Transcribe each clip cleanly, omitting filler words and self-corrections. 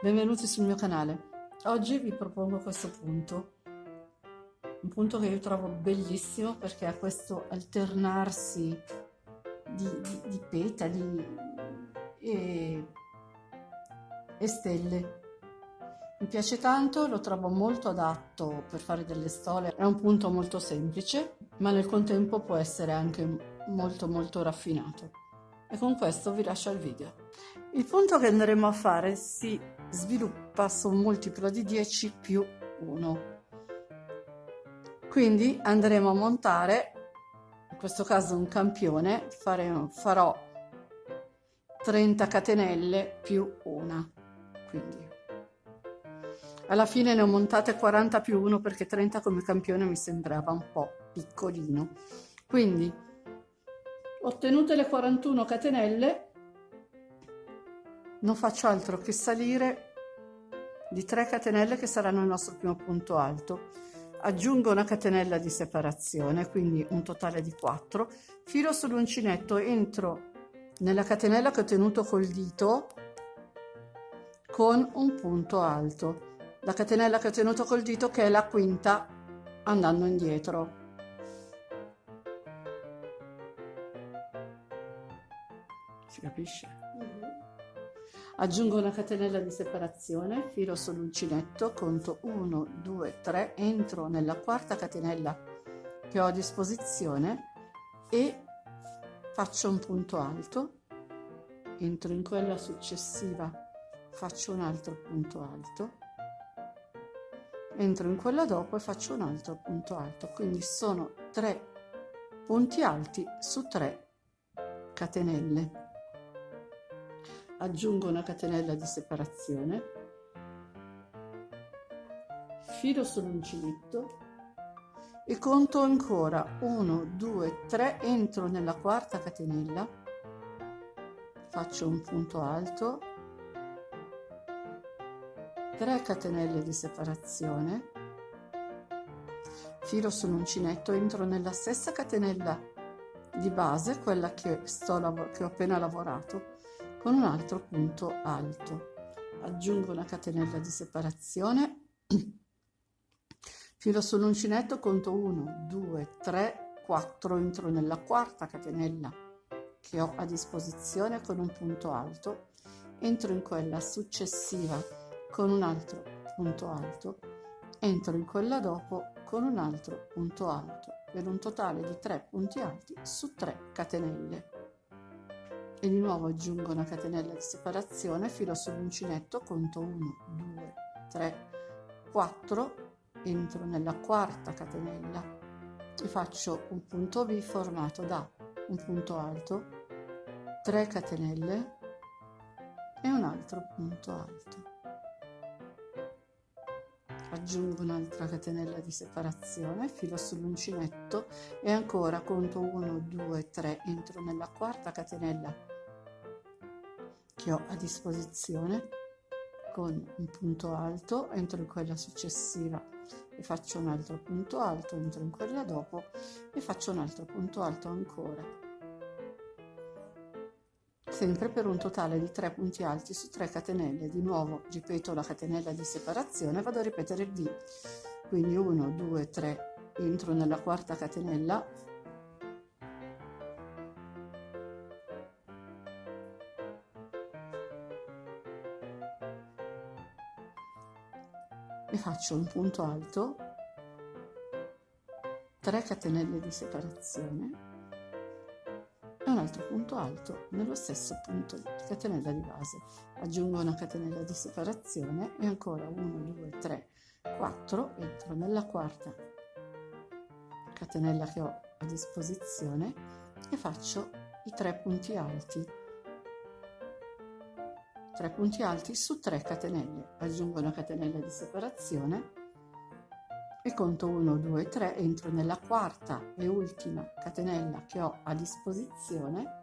Benvenuti sul mio canale. Oggi vi propongo questo punto, un punto che io trovo bellissimo perché ha questo alternarsi di petali e stelle. Mi piace tanto, lo trovo molto adatto per fare delle stole, è un punto molto semplice, ma nel contempo può essere anche molto raffinato. E con questo vi lascio al video. Il punto che andremo a fare si sviluppa su un multiplo di 10 più 1. Quindi andremo a montare, in questo caso un campione, farò 30 catenelle più una. Quindi alla fine ne ho montate 40 più 1 perché 30 come campione mi sembrava un po' piccolino. Quindi ottenute le 41 catenelle, non faccio altro che salire di 3 catenelle che saranno il nostro primo punto alto. Aggiungo una catenella di separazione, quindi un totale di 4. Filo sull'uncinetto, entro nella catenella che ho tenuto col dito con un punto alto. La catenella che ho tenuto col dito che è la quinta andando indietro. Si capisce? Aggiungo una catenella di separazione, filo sull'uncinetto, conto 1, 2, 3, entro nella quarta catenella che ho a disposizione e faccio un punto alto, entro in quella successiva, faccio un altro punto alto, entro in quella dopo e faccio un altro punto alto, quindi sono 3 punti alti su 3 catenelle. Aggiungo una catenella di separazione, filo sull'uncinetto e conto ancora 1, 2, 3, entro nella quarta catenella, faccio un punto alto, 3 catenelle di separazione, filo sull'uncinetto, entro nella stessa catenella di base, quella che ho appena lavorato, con un altro punto alto. Aggiungo una catenella di separazione, filo sull'uncinetto, conto 1, 2, 3, 4, entro nella quarta catenella che ho a disposizione con un punto alto, entro in quella successiva con un altro punto alto, entro in quella dopo con un altro punto alto, per un totale di 3 punti alti su 3 catenelle. E di nuovo aggiungo una catenella di separazione, filo sull'uncinetto, conto 1, 2, 3, 4, entro nella quarta catenella e faccio un punto V formato da un punto alto, 3 catenelle e un altro punto alto. Aggiungo un'altra catenella di separazione, filo sull'uncinetto e ancora conto 1, 2, 3, entro nella quarta catenella che ho a disposizione con un punto alto, entro in quella successiva e faccio un altro punto alto, entro in quella dopo e faccio un altro punto alto ancora, sempre per un totale di 3 punti alti su 3 catenelle. Di nuovo ripeto la catenella di separazione, vado a ripetere il V, quindi 1, 2, 3, entro nella quarta catenella e faccio un punto alto, 3 catenelle di separazione e un altro punto alto nello stesso punto di catenella di base. Aggiungo una catenella di separazione e ancora 1, 2, 3, 4, entro nella quarta catenella che ho a disposizione e faccio i 3 punti alti. 3 punti alti su 3 catenelle, aggiungo una catenella di separazione e conto 1, 2, 3, entro nella quarta e ultima catenella che ho a disposizione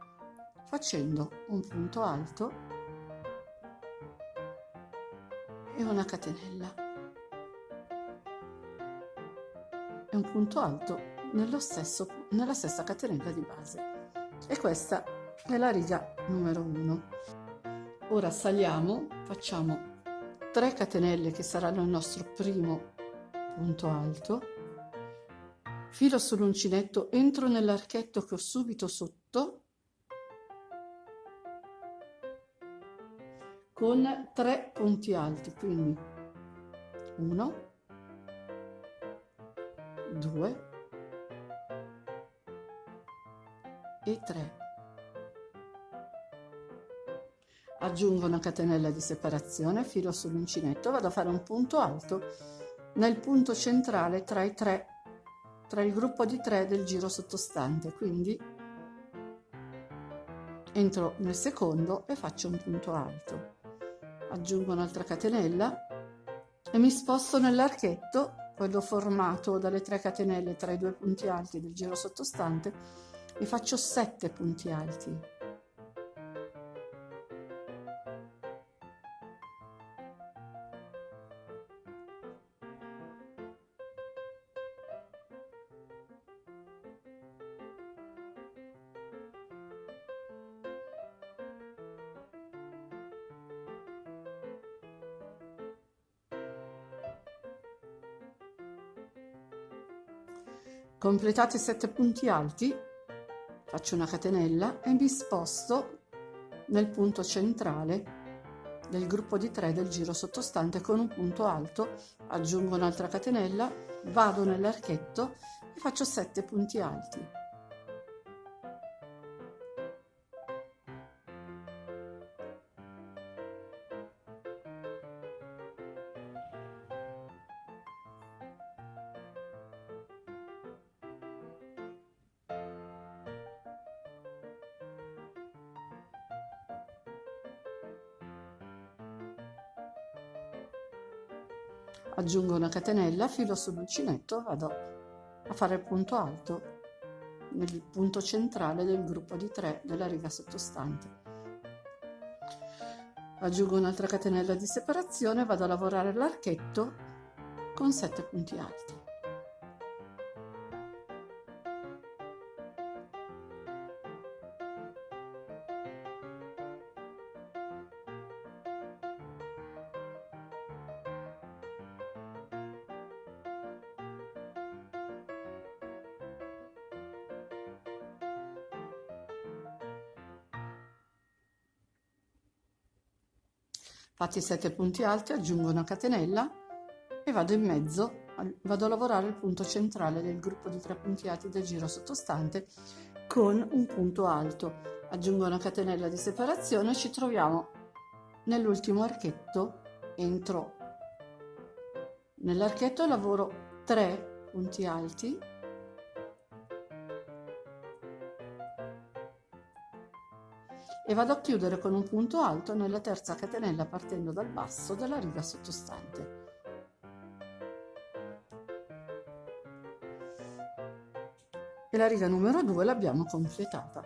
facendo un punto alto e una catenella e un punto alto nella stessa catenella di base. E questa è la riga numero 1. Ora saliamo, facciamo 3 catenelle che saranno il nostro primo punto alto, filo sull'uncinetto, entro nell'archetto che ho subito sotto con 3 punti alti, quindi 1, 2 e 3. Aggiungo una catenella di separazione, filo sull'uncinetto, vado a fare un punto alto nel punto centrale tra i 3, tra il gruppo di 3 del giro sottostante, quindi entro nel secondo e faccio un punto alto. Aggiungo un'altra catenella e mi sposto nell'archetto, quello formato dalle 3 catenelle tra i 2 punti alti del giro sottostante, e faccio 7 punti alti. Completati i 7 punti alti, faccio una catenella e mi sposto nel punto centrale del gruppo di 3 del giro sottostante con un punto alto, aggiungo un'altra catenella, vado nell'archetto e faccio 7 punti alti. Aggiungo una catenella, filo sull'uncinetto, vado a fare il punto alto nel punto centrale del gruppo di 3 della riga sottostante. Aggiungo un'altra catenella di separazione, vado a lavorare l'archetto con 7 punti alti. Fatti 7 punti alti, aggiungo una catenella e vado in mezzo, vado a lavorare il punto centrale del gruppo di 3 punti alti del giro sottostante con un punto alto. Aggiungo una catenella di separazione e ci troviamo nell'ultimo archetto, entro nell'archetto e lavoro 3 punti alti e vado a chiudere con un punto alto nella terza catenella partendo dal basso della riga sottostante. E la riga numero 2 l'abbiamo completata.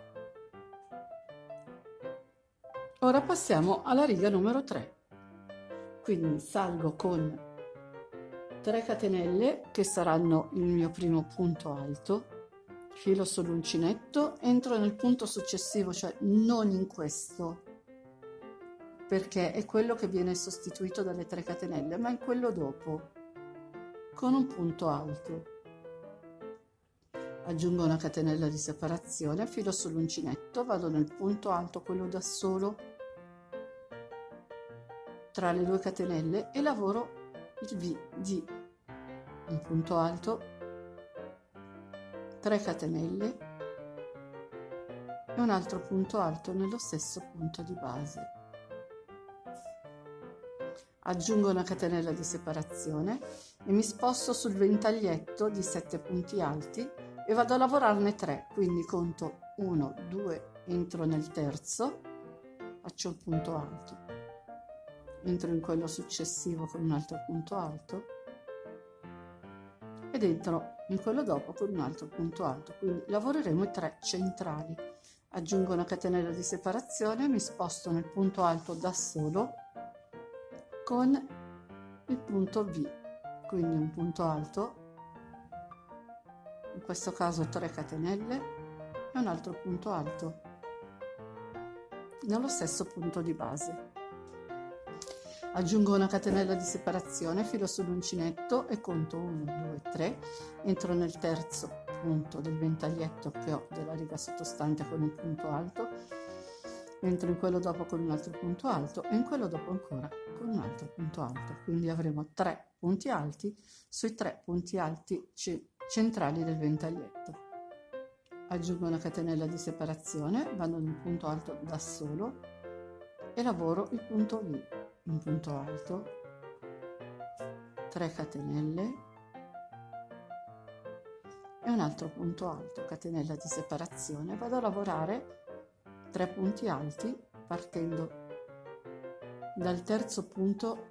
Ora passiamo alla riga numero 3. Quindi salgo con 3 catenelle che saranno il mio primo punto alto, filo sull'uncinetto, entro nel punto successivo, cioè non in questo, perché è quello che viene sostituito dalle 3 catenelle, ma in quello dopo, con un punto alto. Aggiungo una catenella di separazione, filo sull'uncinetto, vado nel punto alto, quello da solo, tra le 2 catenelle e lavoro il V di un punto alto, 3 catenelle e un altro punto alto nello stesso punto di base. Aggiungo una catenella di separazione e mi sposto sul ventaglietto di 7 punti alti e vado a lavorarne 3, quindi conto 1, 2, entro nel terzo, faccio il punto alto, entro in quello successivo con un altro punto alto ed entro in quello dopo con un altro punto alto, quindi lavoreremo i 3 centrali. Aggiungo una catenella di separazione, mi sposto nel punto alto da solo con il punto V, quindi un punto alto, in questo caso 3 catenelle e un altro punto alto nello stesso punto di base. aggiungo una catenella di separazione, filo sull'uncinetto e conto 1, 2, 3, entro nel terzo punto del ventaglietto che ho della riga sottostante con un punto alto, entro in quello dopo con un altro punto alto e in quello dopo ancora con un altro punto alto, quindi avremo 3 punti alti sui 3 punti alti centrali del ventaglietto. Aggiungo una catenella di separazione, vado nel punto alto da solo e lavoro il punto V, un punto alto, 3 catenelle e un altro punto alto, catenella di separazione, vado a lavorare 3 punti alti partendo dal terzo punto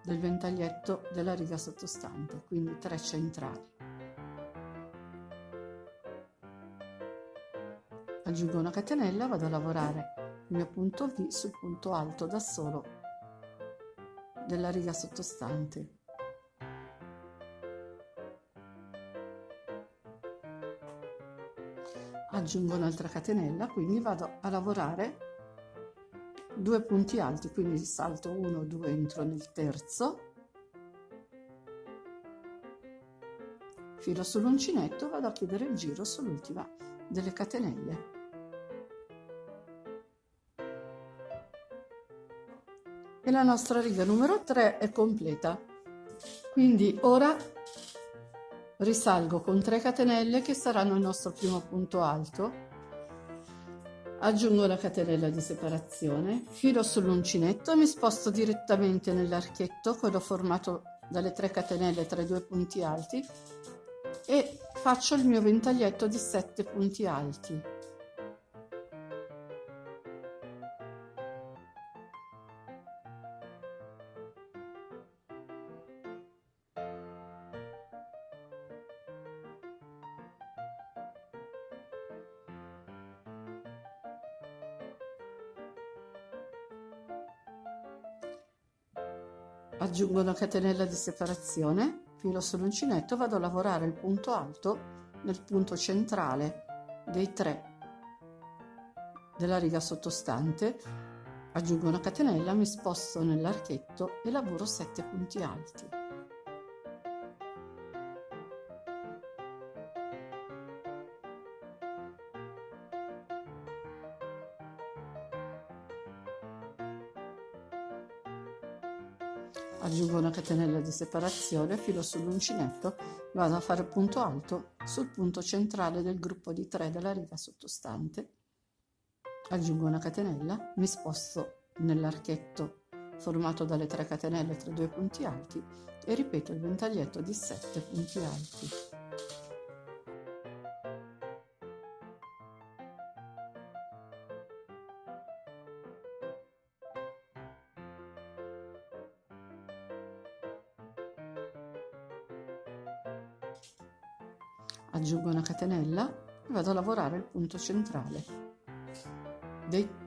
del ventaglietto della riga sottostante, quindi 3 centrali. Aggiungo una catenella, vado a lavorare il mio punto V sul punto alto da solo della riga sottostante. Aggiungo un'altra catenella, quindi vado a lavorare 2 punti alti, quindi salto 1, 2, entro nel terzo, filo sull'uncinetto, vado a chiudere il giro sull'ultima delle catenelle. E la nostra riga numero 3 è completa. Quindi ora risalgo con 3 catenelle che saranno il nostro primo punto alto, aggiungo la catenella di separazione, filo sull'uncinetto e mi sposto direttamente nell'archetto, quello formato dalle 3 catenelle tra i 2 punti alti, e faccio il mio ventaglietto di 7 punti alti. Aggiungo una catenella di separazione, filo sull'uncinetto, vado a lavorare il punto alto nel punto centrale dei 3 della riga sottostante, aggiungo una catenella, mi sposto nell'archetto e lavoro 7 punti alti. Aggiungo una catenella di separazione, filo sull'uncinetto, vado a fare punto alto sul punto centrale del gruppo di 3 della riga sottostante, aggiungo una catenella, mi sposto nell'archetto formato dalle 3 catenelle tra 2 punti alti e ripeto il ventaglietto di 7 punti alti. Aggiungo una catenella e vado a lavorare il punto centrale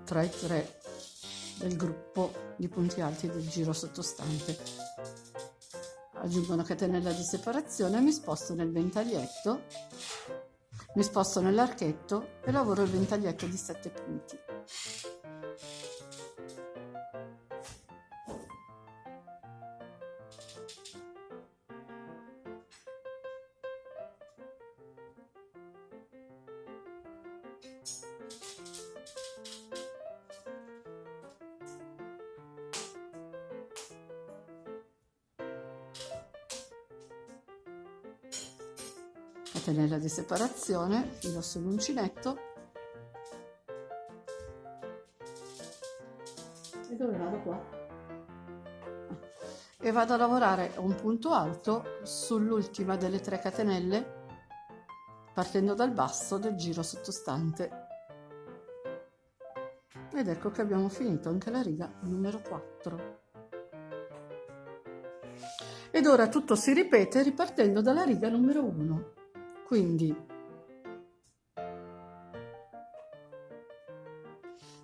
tra i 3 del gruppo di punti alti del giro sottostante. Aggiungo una catenella di separazione, mi sposto nel ventaglietto, mi sposto nell'archetto e lavoro il ventaglietto di 7 punti. Catenella di separazione, filo sull'uncinetto e dove vado qua? E vado a lavorare un punto alto sull'ultima delle 3 catenelle partendo dal basso del giro sottostante. Ed ecco che abbiamo finito anche la riga numero 4. Ed ora tutto si ripete ripartendo dalla riga numero 1. Quindi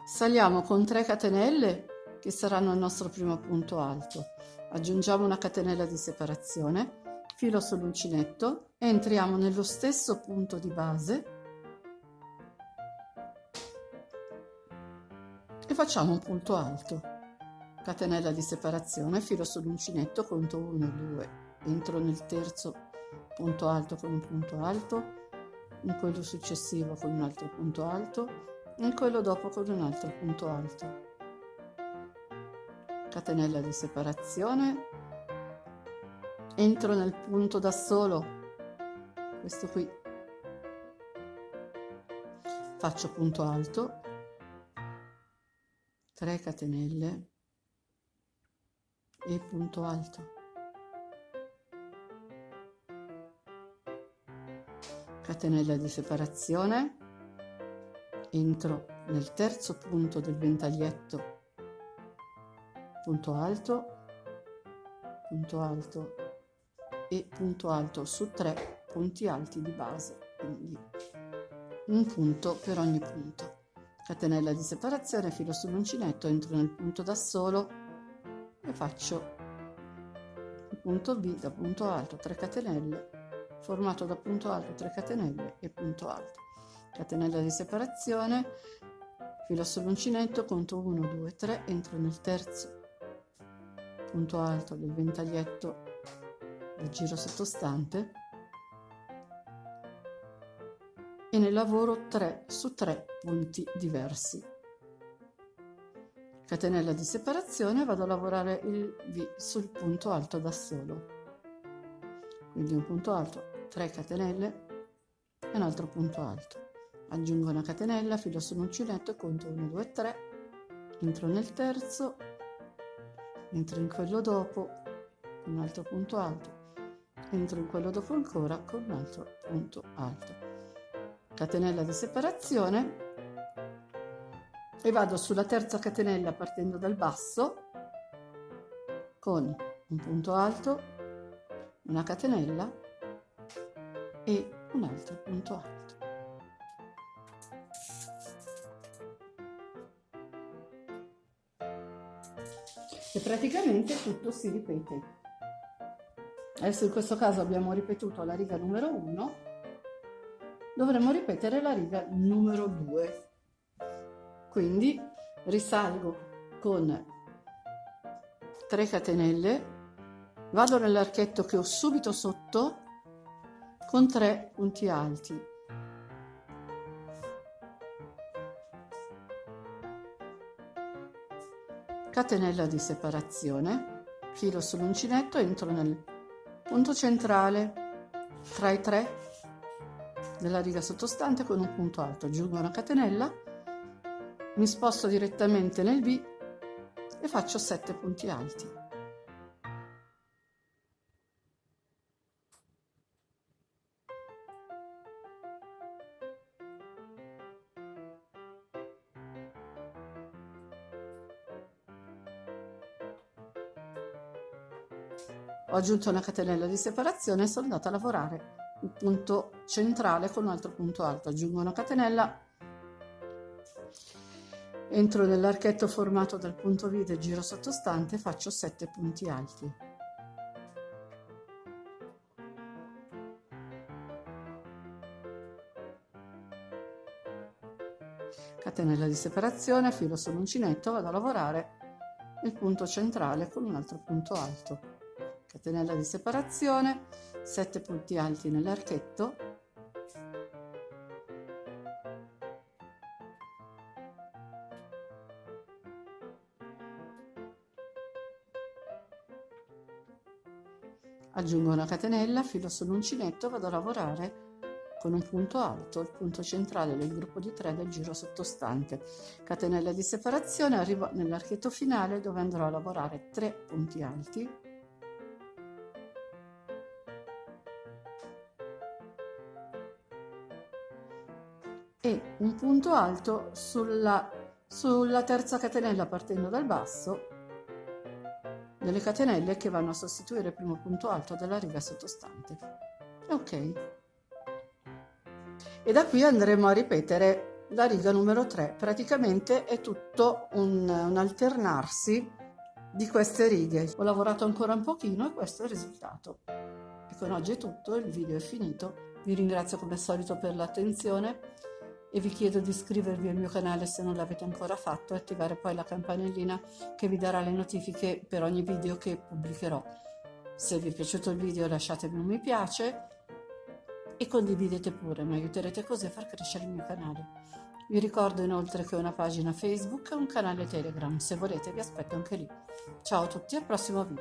saliamo con 3 catenelle che saranno il nostro primo punto alto, aggiungiamo una catenella di separazione, filo sull'uncinetto, entriamo nello stesso punto di base e facciamo un punto alto, catenella di separazione, filo sull'uncinetto, conto 1, 2, entro nel terzo punto alto con un punto alto, in quello successivo con un altro punto alto, in quello dopo con un altro punto alto, catenella di separazione, entro nel punto da solo, questo qui, faccio punto alto, 3 catenelle e punto alto, catenella di separazione, entro nel terzo punto del ventaglietto, punto alto e punto alto su 3 punti alti di base, quindi un punto per ogni punto, catenella di separazione, filo sull'uncinetto, entro nel punto da solo e faccio il punto B da punto alto, 3 catenelle, formato da punto alto, 3 catenelle e punto alto, catenella di separazione, filo sull'uncinetto, conto 1, 2, 3, entro nel terzo punto alto del ventaglietto del giro sottostante e ne lavoro 3 su 3 punti diversi, catenella di separazione, vado a lavorare il V sul punto alto da solo, quindi un punto alto, 3 catenelle e un altro punto alto, aggiungo una catenella, filo sull'uncinetto, conto 1, 2, 3, entro nel terzo, entro in quello dopo con un altro punto alto, entro in quello dopo ancora con un altro punto alto, catenella di separazione e vado sulla terza catenella partendo dal basso con un punto alto, una catenella e un altro punto alto. E praticamente tutto si ripete. Adesso in questo caso abbiamo ripetuto la riga numero 1, dovremo ripetere la riga numero 2. Quindi risalgo con 3 catenelle, vado nell'archetto che ho subito sotto con 3 punti alti, catenella di separazione, filo sull'uncinetto, entro nel punto centrale tra i 3 della riga sottostante con un punto alto, aggiungo una catenella, mi sposto direttamente nel V e faccio 7 punti alti. Ho aggiunto una catenella di separazione e sono andata a lavorare il punto centrale con un altro punto alto, aggiungo una catenella, entro nell'archetto formato dal punto V del giro sottostante e faccio 7 punti alti. Catenella di separazione, filo sull'uncinetto, vado a lavorare il punto centrale con un altro punto alto. Catenella di separazione, 7 punti alti nell'archetto, aggiungo una catenella, filo sull'uncinetto, vado a lavorare con un punto alto, il punto centrale del gruppo di 3 del giro sottostante. Catenella di separazione, arrivo nell'archetto finale dove andrò a lavorare 3 punti alti, e un punto alto sulla terza catenella partendo dal basso delle catenelle che vanno a sostituire il primo punto alto della riga sottostante. Ok, e da qui andremo a ripetere la riga numero 3. Praticamente è tutto un alternarsi di queste righe. Ho lavorato ancora un pochino e questo è il risultato. E con oggi è tutto, il video è finito. Vi ringrazio come al solito per l'attenzione. e vi chiedo di iscrivervi al mio canale se non l'avete ancora fatto e attivare poi la campanellina che vi darà le notifiche per ogni video che pubblicherò. Se vi è piaciuto il video lasciatemi un mi piace e condividete pure, mi aiuterete così a far crescere il mio canale. Vi ricordo inoltre che ho una pagina Facebook e un canale Telegram, se volete vi aspetto anche lì. Ciao a tutti, al prossimo video.